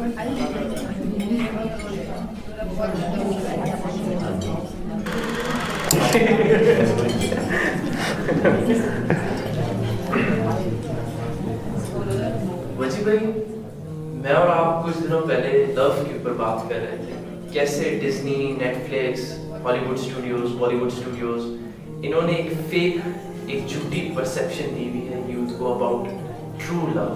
وجی بھائی، میں اور آپ کچھ دنوں پہلے لو کے اوپر بات کر رہے تھے، کیسے Disney, Netflix, Hollywood studios, Bollywood studios, انہوں نے ایک فیک، ایک جھوٹی پرسیپشن دی ہوئی ہے یوتھ کو اباؤٹ ٹرو لو.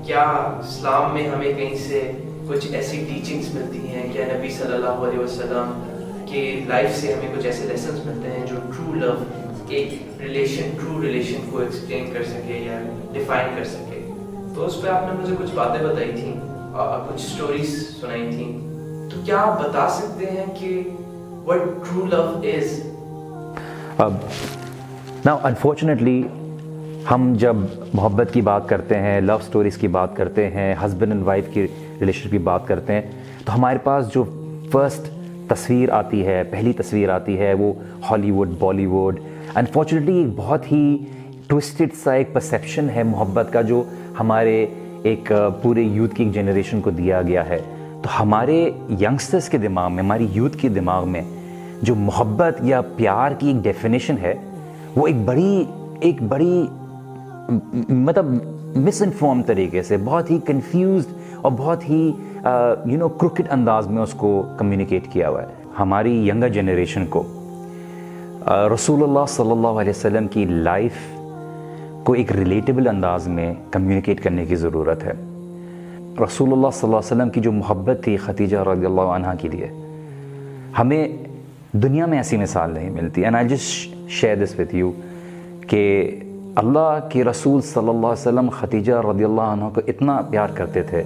کیا اسلام میں ہمیں کہیں سے کچھ ایسی ٹیچنگس ملتی ہیں؟ کیا نبی صلی اللہ علیہ وسلم کے لائف سے ہمیں کچھ ایسے لیسنس ملتے ہیں جو ٹرو لو، ایک ٹرو ریلیشن کو ایکسپلین کر سکے یا ڈیفائن کر سکے؟ تو اس پہ آپ نے مجھے کچھ باتیں بتائی تھیں، کچھ اسٹوریز سنائی تھیں، تو کیا آپ بتا سکتے ہیں کہ what true love is؟ Now unfortunately ہم جب محبت کی بات کرتے ہیں، لو سٹوریز کی بات کرتے ہیں، ہسبینڈ اینڈ وائف کی ریلیشن کی بات کرتے ہیں، تو ہمارے پاس جو فرسٹ تصویر آتی ہے، پہلی تصویر آتی ہے، وہ ہالی ووڈ، بالی ووڈ. انفارچونیٹلی ایک بہت ہی ٹوسٹڈ سا ایک پرسیپشن ہے محبت کا جو ہمارے ایک پورے یوتھ کی ایک جنریشن کو دیا گیا ہے. تو ہمارے ینگسٹرس کے دماغ میں، ہماری یوتھ کے دماغ میں جو محبت یا پیار کی ایک ڈیفینیشن ہے، وہ ایک بڑی مطلب مس انفارم طریقے سے، بہت ہی کنفیوزڈ اور بہت ہی کروکڈ انداز میں اس کو کمیونیکیٹ کیا ہوا ہے. ہماری ینگر جنریشن کو رسول اللہ صلی اللہ علیہ وسلم کی لائف کو ایک ریلیٹیبل انداز میں کمیونیکیٹ کرنے کی ضرورت ہے. رسول اللہ صلی اللہ علیہ وسلم کی جو محبت تھی خدیجہ رضی اللہ عنہا کے لیے، ہمیں دنیا میں ایسی مثال نہیں ملتی. And I just share this with you کہ اللہ کے رسول صلی اللہ علیہ وسلم خدیجہ رضی اللہ عنہ کو اتنا پیار کرتے تھے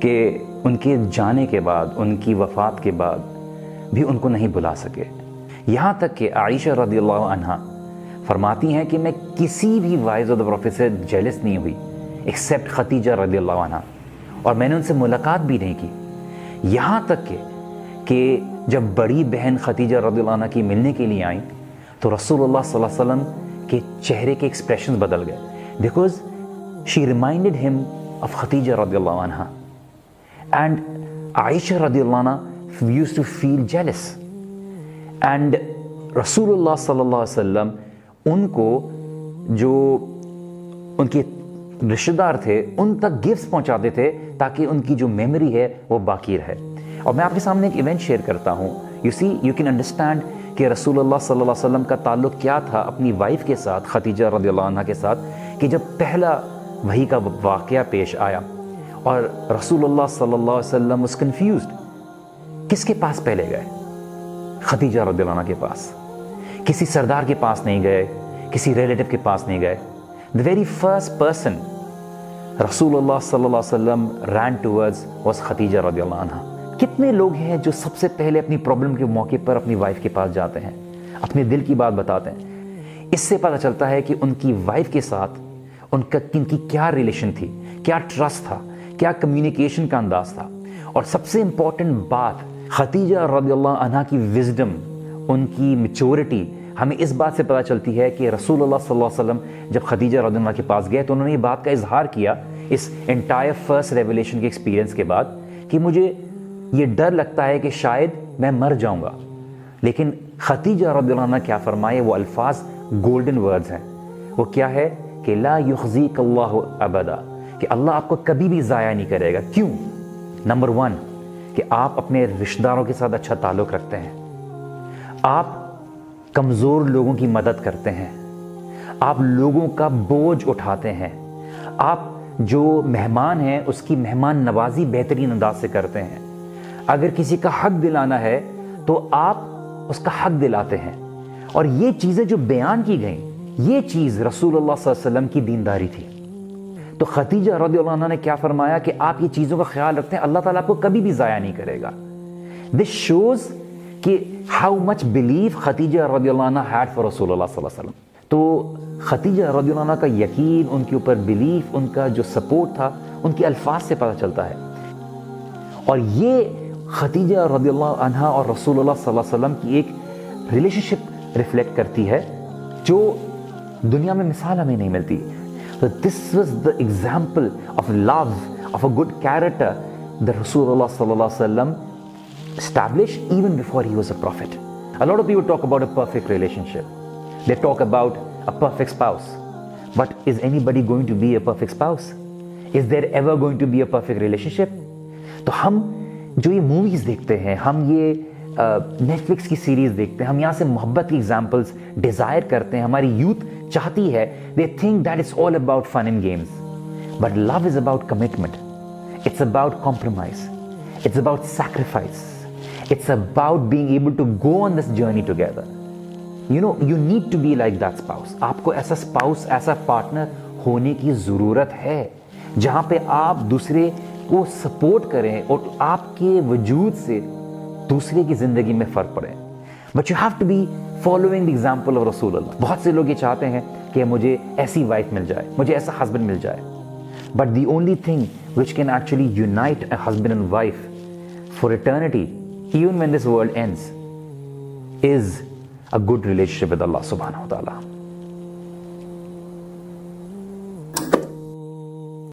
کہ ان کے جانے کے بعد، ان کی وفات کے بعد بھی ان کو نہیں بلا سکے. یہاں تک کہ عائشہ رضی اللہ عنہا فرماتی ہیں کہ میں کسی بھی وائز آف دا پروفیٹ سے جیلس نہیں ہوئی ایکسیپٹ خدیجہ رضی اللہ عنہا، اور میں نے ان سے ملاقات بھی نہیں کی. یہاں تک کہ جب بڑی بہن خدیجہ رضی اللہ عنہ کی ملنے کے لیے آئیں تو رسول اللہ صلی اللہ علیہ وسلم کے چہرے کے ایکسپریشنز بدل گئے، بیکاز شی ریمائنڈڈ ہم آف خدیجہ رضی اللہ عنہ. اینڈ عائشہ رضی اللہ عنہ used to feel jealous. And رسول اللہ صلی اللہ علیہ وسلم ان کو، جو ان کے رشتہ دار تھے، ان تک گفٹس پہنچاتے تھے تاکہ ان کی جو میموری ہے وہ باقی رہے. اور میں آپ کے سامنے ایک ایونٹ شیئر کرتا ہوں. یو کین انڈرسٹینڈ کہ رسول اللہ صلی اللہ علیہ وسلم کا تعلق کیا تھا اپنی وائف کے ساتھ، خدیجہ رضی اللہ عنہ کے ساتھ، کہ جب پہلا وحی کا واقعہ پیش آیا اور رسول اللہ صلی اللہ علیہ وسلم was confused. کس کے پاس پہلے گئے؟ خدیجہ رضی اللہ عنہ کے پاس. کسی سردار کے پاس نہیں گئے، کسی ریلیٹیو کے پاس نہیں گئے. The very first person رسول اللہ صلی اللہ علیہ وسلم ran towards was خدیجہ رضی اللہ عنہ. کتنے لوگ ہیں جو سب سے پہلے اپنی پرابلم کے موقع پر اپنی وائف کے پاس جاتے ہیں، اپنے دل کی بات بتاتے ہیں؟ اس سے پتہ چلتا ہے کہ ان کی وائف کے ساتھ ان کی کیا ریلیشن تھی، کیا ٹرسٹ تھا، کیا کمیونیکیشن کا انداز تھا. اور سب سے امپورٹنٹ بات، خدیجہ رضی اللہ عنہ کی وزڈم، ان کی میچورٹی ہمیں اس بات سے پتہ چلتی ہے کہ رسول اللہ صلی اللہ علیہ وسلم جب خدیجہ رضی اللہ عنہ کے پاس گئے تو انہوں نے یہ بات کا اظہار کیا اس انٹائر فرسٹ ریولیشن کے ایکسپیرینس کے بعد کہ مجھے یہ ڈر لگتا ہے کہ شاید میں مر جاؤں گا. لیکن خدیجہ رضی اللہ عنہ کیا فرمائے؟ وہ الفاظ گولڈن ورڈز ہیں. وہ کیا ہے کہ لا یخزیک اللہ ابدا، کہ اللہ آپ کو کبھی بھی ضائع نہیں کرے گا. کیوں؟ نمبر 1 کہ آپ اپنے رشتہ داروں کے ساتھ اچھا تعلق رکھتے ہیں، آپ کمزور لوگوں کی مدد کرتے ہیں، آپ لوگوں کا بوجھ اٹھاتے ہیں، آپ جو مہمان ہیں اس کی مہمان نوازی بہترین انداز سے کرتے ہیں. اگر کسی کا حق دلانا ہے تو آپ اس کا حق دلاتے ہیں. اور یہ چیزیں جو بیان کی گئیں، یہ چیز رسول اللہ صلی اللہ علیہ وسلم کی دینداری تھی. تو خدیجہ رضی اللہ عنہ نے کیا فرمایا کہ آپ یہ چیزوں کا خیال رکھتے ہیں، اللہ تعالیٰ آپ کو کبھی بھی ضائع نہیں کرے گا. دس شوز کہ ہاؤ مچ بلیف خدیجہ رضی اللہ عنہ ہیڈ فار رسول اللہ صلی اللہ علیہ وسلم. تو خدیجہ رضی اللہ عنہ کا یقین، ان کے اوپر بلیف، ان کا جو سپورٹ تھا، ان کے الفاظ سے پتہ چلتا ہے. اور یہ خدیجہ رضی اللہ عنہ اور رسول اللہ صلی اللہ علیہ وسلم کی ایک ریلیشن شپ ریفلیکٹ کرتی ہے جو دنیا میں مثال ہمیں نہیں ملتی. So this was the example of love, of a good character that Rasulullah sallallahu alaihi wasallam established even before he was a prophet. A lot of people talk about a perfect relationship. They talk about a perfect spouse. But is anybody going to be a perfect spouse? Is there ever going to be a perfect relationship? تو ہم جو یہ movies دیکھتے ہیں, ہم یہ Netflix کی series دیکھتے ہیں, ہم یہاں سے محبت کی ایگزامپلس ڈیزائر کرتے ہیں, ہماری یوتھ چاہتی ہے, they think that it's all about fun and games. But love is about commitment. It's about compromise. It's about sacrifice. It's about being able to go on this journey together. You know, you need to be like that spouse. آپ کو ایسا spouse, ایسا partner ہونے کی ضرورت ہے جہاں پہ آپ دوسرے کو سپورٹ کریں اور آپ کے وجود سے دوسرے کی زندگی میں فرق پڑے. But you have to be following the example of رسول اللہ. بہت سے لوگ یہ چاہتے ہیں کہ مجھے ایسی وائف مل جائے, مجھے ایسا ہسبینڈ مل جائے. But the only thing which can actually unite a husband and wife for eternity, even when this world ends, is a good relationship with Allah subhanahu wa ta'ala.